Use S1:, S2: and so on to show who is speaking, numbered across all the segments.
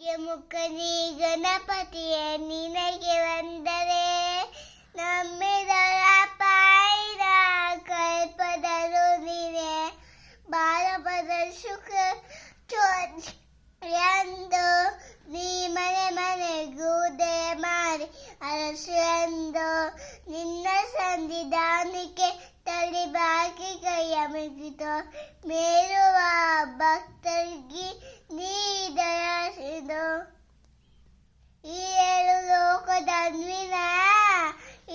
S1: ಮುಖನಿ ಗಣಪತಿಯೇ ನಿನಗೆ ವಂದನೆ. ನಮ್ಮೆಲ್ಲರ ಪಾಯಿನ ಕಲ್ಪದರು ನೀನೆ. ಬಾಲಪದ ಸುಖ ಎಂದು ನೀ ಮನೆ ಮನೆಗೂ ದಯ ಮಾಡಿ ಅರಸೆಂದು ನಿನ್ನ ಸಂವಿಧಾನಕ್ಕೆ ತಲೆ ಬಾಗಿ ಕೈಯ ಮುಗಿತು. ಮೇರುವ ಭಕ್ತರಿಗೆ ನೀ ದಯಸಿದು. ಈ ಏಳು ಲೋಕದ ಅನ್ವಿನ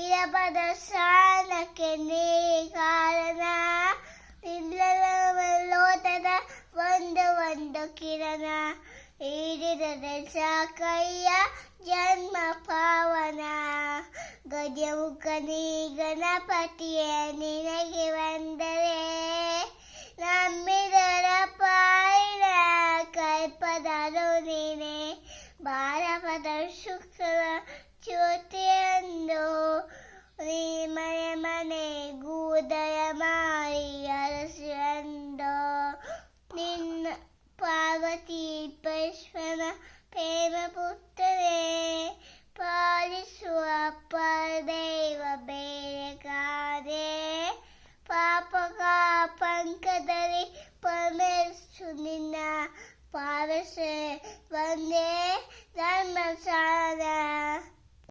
S1: ಇರಪದ ಸ್ಥಾನಕ್ಕೆ ನೀ ಕಾರಣ. ನಿಲ್ಲೋಟದ ಒಂದು ಕಿರಣ ಹಿಡಿದರೆ ಸಾಕಯ್ಯ ಜನ್ಮ ಪಾವನ. ಗಜಮುಖನಿ ಗಣಪತಿಯೇ ನಿನಗೆ ವಂದನೆ. ನಮ್ಮೆಲ್ಲರ ಪಾಲಿನ ಕಲ್ಪದರು ನೀನೆ. ಬಾಲಪದ ಸುಖದ ಜ್ಯೋತಿಯೆಂದು ನೀ ಮನೆ ಮನೆಗೂ ದಯ ಮಾಡಿ ಅರಸೆಂದು ನಿನ್ನ ಪಾರ್ವತಿ ಪರಮೇಶ್ವರನ ಪ್ರೇಮ ಪುತ್ರನೇ. ಪಾಲಿಸುವ ಪರದೈವ ಬೇರೆ ಕಾದೆ. ಪಾಪಕ ಪಂಕದಲ್ಲಿ ಪರಮೇಶು ನಿನ್ನ ಪಾವಸೆ ಒಂದೇ ಧರ್ಮ ಸಾರ.